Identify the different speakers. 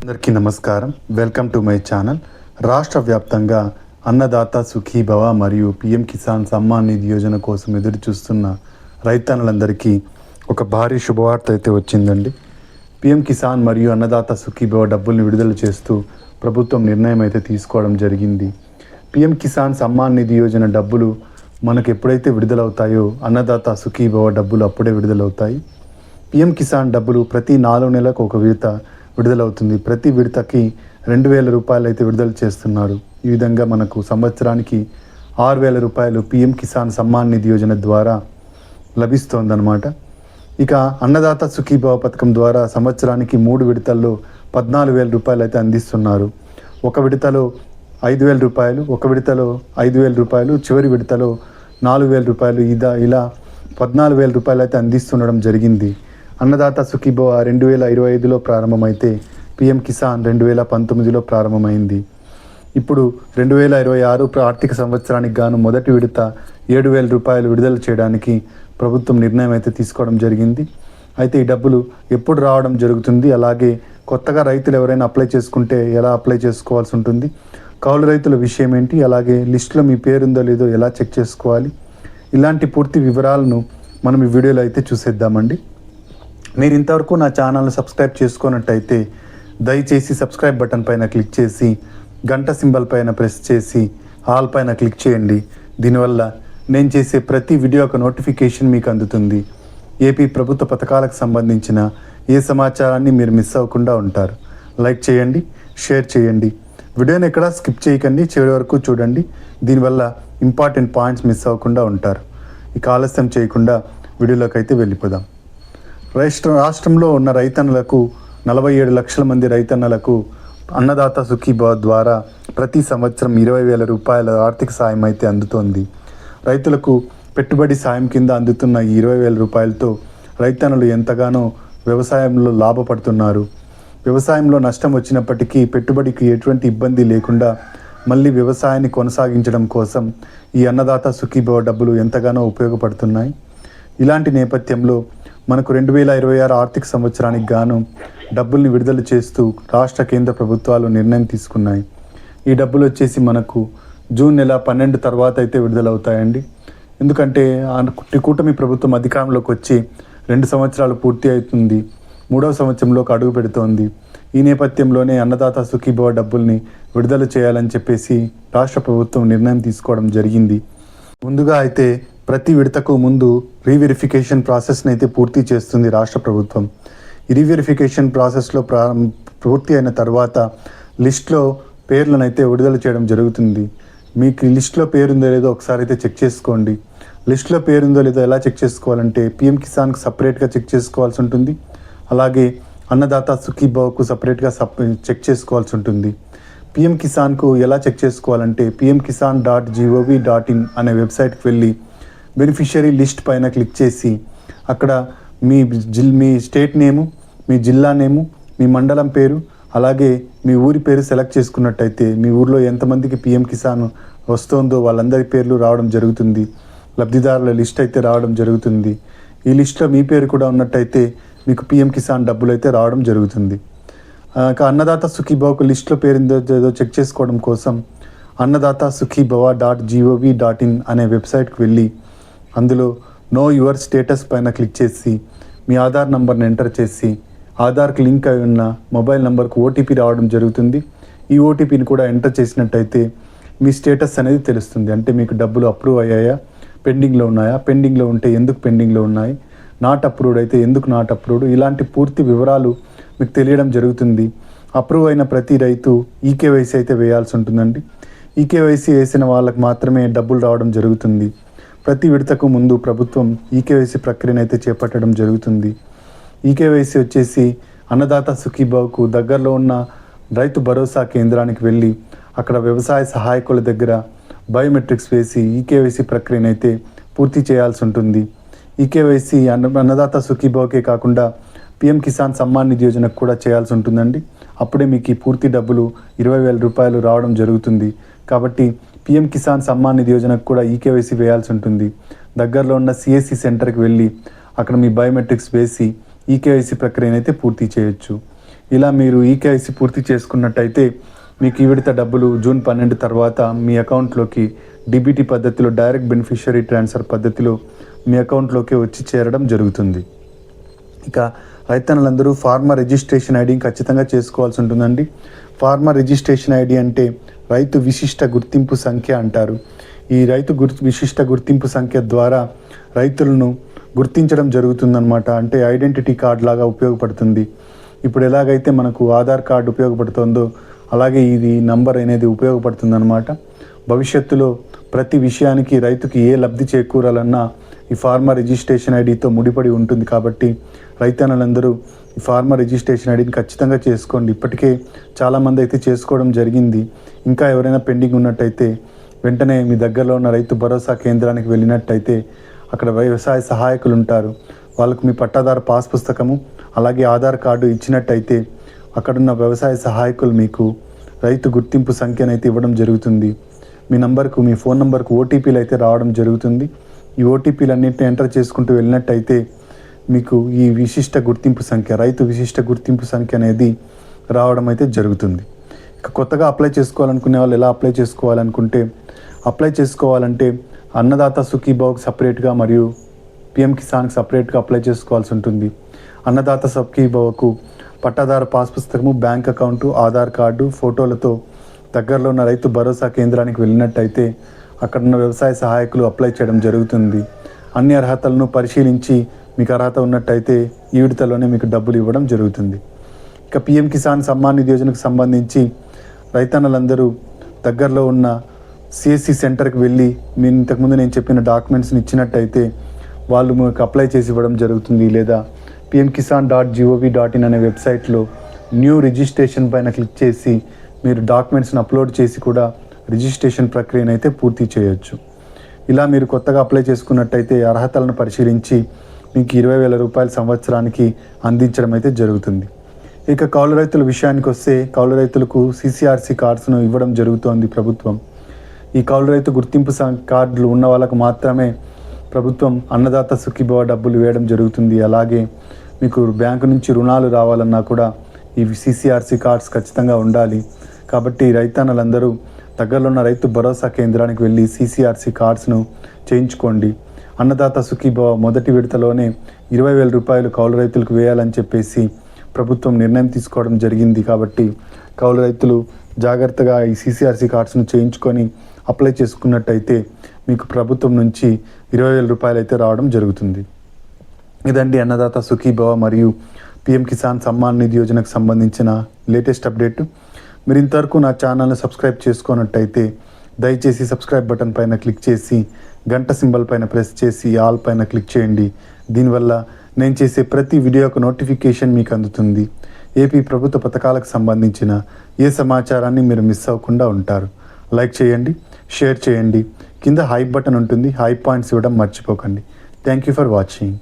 Speaker 1: అందరికీ నమస్కారం. Welcome to my channel. రాష్ట్ర వ్యాప్తంగా అన్నదాత సుఖీభవ మరియు పిఎం కిసాన్ సమ్మాన్ నిధి యోజన కోసం ఎదురు చూస్తున్న రైతన్నలందరికీ ఒక భారీ శుభవార్త అయితే వచ్చిందండి. పిఎం కిసాన్ మరియు అన్నదాత సుఖీభవ డబ్బుల్ని విడుదల చేస్తూ ప్రభుత్వం నిర్ణయం అయితే తీసుకోవడం జరిగింది. పిఎం కిసాన్ సమ్మాన్ నిధి యోజన డబ్బులు మనకు ఎప్పుడైతే విడుదలవుతాయో అన్నదాత సుఖీభవ డబ్బులు అప్పుడే విడుదలవుతాయి. పిఎం కిసాన్ డబ్బులు ప్రతి 4 నెలలకు ఒక విడత విడుదలవుతుంది. ప్రతి విడతకి 2,000 రూపాయలు అయితే విడుదల చేస్తున్నారు. ఈ విధంగా మనకు సంవత్సరానికి 6,000 రూపాయలు పిఎం కిసాన్ సమ్మాన్ నిధి యోజన ద్వారా లభిస్తోందన్నమాట. ఇక అన్నదాత సుఖీభవ పథకం ద్వారా సంవత్సరానికి 3 విడతల్లో 14,000 రూపాయలు అయితే అందిస్తున్నారు. ఒక విడతలో 5,000 రూపాయలు, ఒక విడతలో 5,000 రూపాయలు, చివరి విడతలో 4,000 రూపాయలు, ఇలా 14,000 రూపాయలు అయితే అందిస్తుండడం జరిగింది. అన్నదాత సుఖీభవ 2025లో ప్రారంభమైతే పిఎం కిసాన్ 2019లో ప్రారంభమైంది. ఇప్పుడు 2026 ఆర్థిక సంవత్సరానికి గాను మొదటి విడత 7,000 రూపాయలు విడుదల చేయడానికి ప్రభుత్వం నిర్ణయం అయితే తీసుకోవడం జరిగింది. అయితే ఈ డబ్బులు ఎప్పుడు రావడం జరుగుతుంది, అలాగే కొత్తగా రైతులు ఎవరైనా అప్లై చేసుకుంటే ఎలా అప్లై చేసుకోవాల్సి ఉంటుంది, కౌలు రైతుల విషయం ఏంటి, అలాగే లిస్టులో మీ పేరుందో లేదో ఎలా చెక్ చేసుకోవాలి, ఇలాంటి పూర్తి వివరాలను మనం ఈ వీడియోలో అయితే చూసేద్దామండి. మీరు ఇంతవరకు నా ఛానల్ని సబ్స్క్రైబ్ చేసుకున్నట్టయితే దయచేసి సబ్స్క్రైబ్ బటన్ పైన క్లిక్ చేసి గంట సింబల్ పైన ప్రెస్ చేసి ఆల్ పైన క్లిక్ చేయండి. దీనివల్ల నేను చేసే ప్రతి వీడియో ఒక నోటిఫికేషన్ మీకు అందుతుంది. ఏపీ ప్రభుత్వ పథకాలకు సంబంధించిన ఏ సమాచారాన్ని మీరు మిస్ అవ్వకుండా ఉంటారు. లైక్ చేయండి, షేర్ చేయండి, వీడియోని ఎక్కడా స్కిప్ చేయకండి, చివరి వరకు చూడండి. దీనివల్ల ఇంపార్టెంట్ పాయింట్స్ మిస్ అవ్వకుండా ఉంటారు. ఇక ఆలస్యం చేయకుండా వీడియోలోకి అయితే వెళ్ళిపోదాం. రాష్ట్రంలో ఉన్న రైతన్నలకు 47 లక్షల మంది రైతన్నలకు అన్నదాత సుఖీభవ ద్వారా ప్రతి సంవత్సరం 20,000 రూపాయల ఆర్థిక సాయం అయితే అందుతోంది. రైతులకు పెట్టుబడి సాయం కింద అందుతున్న ఈ 20,000 రూపాయలతో రైతన్నలు ఎంతగానో వ్యవసాయంలో లాభపడుతున్నారు. వ్యవసాయంలో నష్టం వచ్చినప్పటికీ పెట్టుబడికి ఎటువంటి ఇబ్బంది లేకుండా మళ్ళీ వ్యవసాయాన్ని కొనసాగించడం కోసం ఈ అన్నదాత సుఖీభవ డబ్బులు ఎంతగానో ఉపయోగపడుతున్నాయి. ఇలాంటి నేపథ్యంలో మనకు 2026 ఆర్థిక సంవత్సరానికి గాను డబ్బుల్ని విడుదల చేస్తూ రాష్ట్ర కేంద్ర ప్రభుత్వాలు నిర్ణయం తీసుకున్నాయి. ఈ డబ్బులు వచ్చేసి మనకు జూన్ నెల 12 తర్వాత అయితే విడుదలవుతాయండి. ఎందుకంటే కూటమి ప్రభుత్వం అధికారంలోకి వచ్చి 2 సంవత్సరాలు పూర్తి అవుతుంది, 3వ సంవత్సరంలోకి అడుగు పెడుతోంది. ఈ నేపథ్యంలోనే అన్నదాత సుఖీభవ డబ్బుల్ని విడుదల చేయాలని చెప్పేసి రాష్ట్ర ప్రభుత్వం నిర్ణయం తీసుకోవడం జరిగింది. ముందుగా అయితే ప్రతి విడతకు ముందు రీవెరిఫికేషన్ ప్రాసెస్ని అయితే పూర్తి చేస్తుంది రాష్ట్ర ప్రభుత్వం. ఈ రీవెరిఫికేషన్ ప్రాసెస్లో పూర్తి అయిన తర్వాత లిస్ట్లో పేర్లను అయితే విడుదల చేయడం జరుగుతుంది. మీకు లిస్ట్లో పేరుందో లేదో ఒకసారి అయితే చెక్ చేసుకోండి. లిస్ట్లో పేరుందో లేదో ఎలా చెక్ చేసుకోవాలంటే పిఎం కిసాన్కి సపరేట్గా చెక్ చేసుకోవాల్సి ఉంటుంది, అలాగే అన్నదాత సుఖీభవకు సపరేట్గా చెక్ చేసుకోవాల్సి ఉంటుంది. పిఎం కిసాన్కు ఎలా చెక్ చేసుకోవాలంటే pmkisan.gov.in అనే వెబ్సైట్కి వెళ్ళి బెనిఫిషియరీ లిస్ట్ పైన క్లిక్ చేసి అక్కడ మీ స్టేట్ నేము, మీ జిల్లా నేము, మీ మండలం పేరు, అలాగే మీ ఊరి పేరు సెలెక్ట్ చేసుకున్నట్టయితే మీ ఊర్లో ఎంతమందికి పిఎం కిసాన్ వస్తుందో వాళ్ళందరి పేర్లు రావడం జరుగుతుంది. లబ్ధిదారుల లిస్ట్ అయితే రావడం జరుగుతుంది. ఈ లిస్ట్లో మీ పేరు కూడా ఉన్నట్టయితే మీకు పిఎం కిసాన్ డబ్బులు అయితే రావడం జరుగుతుంది. అన్నదాత సుఖీభవకు లిస్ట్లో పేరుందో చెక్ చేసుకోవడం కోసం అన్నదాత సుఖీభవ.gov.in అనే వెబ్సైట్కి వెళ్ళి అందులో నో యువర్ స్టేటస్ పైన క్లిక్ చేసి మీ ఆధార్ నంబర్ని ఎంటర్ చేసి ఆధార్కి లింక్ అయి ఉన్న మొబైల్ నెంబర్కు ఓటీపీ రావడం జరుగుతుంది. ఈ ఓటీపీని కూడా ఎంటర్ చేసినట్టయితే మీ స్టేటస్ అనేది తెలుస్తుంది. అంటే మీకు డబ్బులు అప్రూవ్ అయ్యాయా, పెండింగ్లో ఉన్నాయా, పెండింగ్లో ఉంటే ఎందుకు పెండింగ్లో ఉన్నాయి, నాట్ అప్రూవ్డ్ అయితే ఎందుకు నాట్ అప్రూవ్డ్, ఇలాంటి పూర్తి వివరాలు మీకు తెలియడం జరుగుతుంది. అప్రూవ్ అయిన ప్రతి రైతు ఈకేవైసీ అయితే వేయాల్సి ఉంటుందండి. ఈకేవైసీ వేసిన వాళ్ళకి మాత్రమే డబ్బులు రావడం జరుగుతుంది. ప్రతి విడతకు ముందు ప్రభుత్వం ఈకేవైసీ ప్రక్రియను అయితే చేపట్టడం జరుగుతుంది. ఈకేవైసీ వచ్చేసి అన్నదాత సుఖీభవకు దగ్గరలో ఉన్న రైతు భరోసా కేంద్రానికి వెళ్ళి అక్కడ వ్యవసాయ సహాయకుల దగ్గర బయోమెట్రిక్స్ వేసి ఈకేవైసీ ప్రక్రియను అయితే పూర్తి చేయాల్సి ఉంటుంది. ఈకేవైసీ అన్నదాత సుఖీభవకే కాకుండా పిఎం కిసాన్ సమ్మాన్ నిధి యోజనకు కూడా చేయాల్సి ఉంటుందండి. అప్పుడే మీకు ఈ పూర్తి డబ్బులు 20,000 రూపాయలు రావడం జరుగుతుంది. కాబట్టి పిఎం కిసాన్ సమ్మాన్ నిధి యోజనకు కూడా ఈకేవైసీ వేయాల్సి ఉంటుంది. దగ్గరలో ఉన్న సిఎస్సి సెంటర్కి వెళ్ళి అక్కడ మీ బయోమెట్రిక్స్ వేసి ఈకేవైసీ ప్రక్రియను అయితే పూర్తి చేయొచ్చు. ఇలా మీరు ఈకేఐసి పూర్తి చేసుకున్నట్టయితే మీకు ఈ విడత డబ్బులు జూన్ 12 తర్వాత మీ అకౌంట్లోకి డిబిటీ పద్ధతిలో డైరెక్ట్ బెనిఫిషియరీ ట్రాన్స్ఫర్ పద్ధతిలో మీ అకౌంట్లోకి వచ్చి చేరడం జరుగుతుంది. ఇక రైతన్నలందరూ ఫార్మర్ రిజిస్ట్రేషన్ ఐడిని ఖచ్చితంగా చేసుకోవాల్సి ఉంటుందండి. ఫార్మర్ రిజిస్ట్రేషన్ ఐడి అంటే రైతు విశిష్ట గుర్తింపు సంఖ్య అంటారు. ఈ రైతు విశిష్ట గుర్తింపు సంఖ్య ద్వారా రైతులను గుర్తించడం జరుగుతుందన్నమాట. అంటే ఐడెంటిటీ కార్డ్ లాగా ఉపయోగపడుతుంది. ఇప్పుడు ఎలాగైతే మనకు ఆధార్ కార్డు ఉపయోగపడుతుందో అలాగే ఇది నంబర్ అనేది ఉపయోగపడుతుందన్నమాట. భవిష్యత్తులో ప్రతి విషయానికి రైతుకి ఏ లబ్ధి చేకూరాలన్నా ఈ ఫార్మర్ రిజిస్ట్రేషన్ ఐడితో ముడిపడి ఉంటుంది. కాబట్టి రైతన్నలందరూ ఈ ఫార్మర్ రిజిస్ట్రేషన్ ఐడిని ఖచ్చితంగా చేసుకోండి. ఇప్పటికే చాలామంది అయితే చేసుకోవడం జరిగింది. ఇంకా ఎవరైనా పెండింగ్ ఉన్నట్టయితే వెంటనే మీ దగ్గరలో ఉన్న రైతు భరోసా కేంద్రానికి వెళ్ళినట్టయితే అక్కడ వ్యవసాయ సహాయకులు ఉంటారు. వాళ్ళకు మీ పట్టాదారు పాస్ పుస్తకము అలాగే ఆధార్ కార్డు ఇచ్చినట్టయితే అక్కడున్న వ్యవసాయ సహాయకులు మీకు రైతు గుర్తింపు సంఖ్యనైతే ఇవ్వడం జరుగుతుంది. మీ నంబర్కు మీ ఫోన్ నంబర్కు ఓటీపీలు అయితే రావడం జరుగుతుంది. ఈ ఓటీపీలన్నింటినీ ఎంటర్ చేసుకుంటూ వెళ్ళినట్టయితే మీకు ఈ విశిష్ట గుర్తింపు సంఖ్య రైతు విశిష్ట గుర్తింపు సంఖ్య అనేది రావడం అయితే జరుగుతుంది. ఇక కొత్తగా అప్లై చేసుకోవాలనుకునే వాళ్ళు ఎలా అప్లై చేసుకోవాలంటే అన్నదాత సుఖీభావకు సపరేట్గా మరియు పిఎం కిసాన్కి సపరేట్గా అప్లై చేసుకోవాల్సి ఉంటుంది. అన్నదాత సుఖీభావకు పట్టాదారు పాస్ పుస్తకము, బ్యాంక్ అకౌంటు, ఆధార్ కార్డు, ఫోటోలతో దగ్గరలో ఉన్న రైతు భరోసా కేంద్రానికి వెళ్ళినట్టయితే అక్కడున్న వ్యవసాయ సహాయకులు అప్లై చేయడం జరుగుతుంది. అన్ని అర్హతలను పరిశీలించి మీకు అర్హత ఉన్నట్టయితే ఈ విడతలోనే మీకు డబ్బులు ఇవ్వడం జరుగుతుంది. ఇక పిఎం కిసాన్ సమ్మాన్ నిధి యోజనకు సంబంధించి రైతన్నలందరూ దగ్గరలో ఉన్న సిఎస్సి సెంటర్కి వెళ్ళి మీరు ఇంతకుముందు నేను చెప్పిన డాక్యుమెంట్స్ని ఇచ్చినట్టయితే వాళ్ళు మీకు అప్లై చేసి ఇవ్వడం జరుగుతుంది. లేదా pmkisan.gov.in అనే వెబ్సైట్లో న్యూ రిజిస్ట్రేషన్ పైన క్లిక్ చేసి మీరు డాక్యుమెంట్స్ని అప్లోడ్ చేసి కూడా రిజిస్ట్రేషన్ ప్రక్రియను అయితే పూర్తి చేయొచ్చు. ఇలా మీరు కొత్తగా అప్లై చేసుకున్నట్టయితే అర్హతలను పరిశీలించి మీకు 20,000 రూపాయల సంవత్సరానికి అందించడం అయితే జరుగుతుంది. ఇక కౌలు రైతుల విషయానికి వస్తే కౌలు రైతులకు CCRC కార్డ్స్ను ఇవ్వడం జరుగుతోంది ప్రభుత్వం. ఈ కౌలు రైతు గుర్తింపు కార్డులు ఉన్న వాళ్ళకు మాత్రమే ప్రభుత్వం అన్నదాత సుఖీభవ డబ్బులు వేయడం జరుగుతుంది. అలాగే మీకు బ్యాంకు నుంచి రుణాలు రావాలన్నా కూడా ఈ CCRC కార్డ్స్ ఖచ్చితంగా ఉండాలి. కాబట్టి రైతన్నలందరూ దగ్గరలో ఉన్న రైతు భరోసా కేంద్రానికి వెళ్ళి CCRC కార్డ్స్ను చేయించుకోండి. అన్నదాత సుఖీభవ మొదటి విడతలోనే 20,000 రూపాయలు కౌలు రైతులకు వేయాలని చెప్పేసి ప్రభుత్వం నిర్ణయం తీసుకోవడం జరిగింది. కాబట్టి కౌలు రైతులు జాగ్రత్తగా ఈ CCRC కార్డ్స్ను చేయించుకొని అప్లై చేసుకున్నట్టయితే మీకు ప్రభుత్వం నుంచి 20,000 రూపాయలు అయితే రావడం జరుగుతుంది. ఇదండి అన్నదాత సుఖీభవ మరియు పిఎం కిసాన్ సమ్మాన్ నిధి యోజనకు సంబంధించిన లేటెస్ట్ అప్డేట్. మీరు ఇంతవరకు నా ఛానల్ని సబ్స్క్రైబ్ చేసుకున్నట్టయితే దయచేసి సబ్స్క్రైబ్ బటన్ పైన క్లిక్ చేసి గంట సింబల్ పైన ప్రెస్ చేసి ఆల్ పైన క్లిక్ చేయండి. దీనివల్ల నేను చేసే ప్రతి వీడియోకు నోటిఫికేషన్ మీకు అందుతుంది. ఏపీ ప్రభుత్వ పథకాలకు సంబంధించిన ఏ సమాచారాన్ని మీరు మిస్ అవ్వకుండా ఉంటారు. లైక్ చేయండి, షేర్ చేయండి. కింద హైప్ బటన్ ఉంటుంది, హై పాయింట్స్ ఇవ్వడం మర్చిపోకండి. Thank you for watching.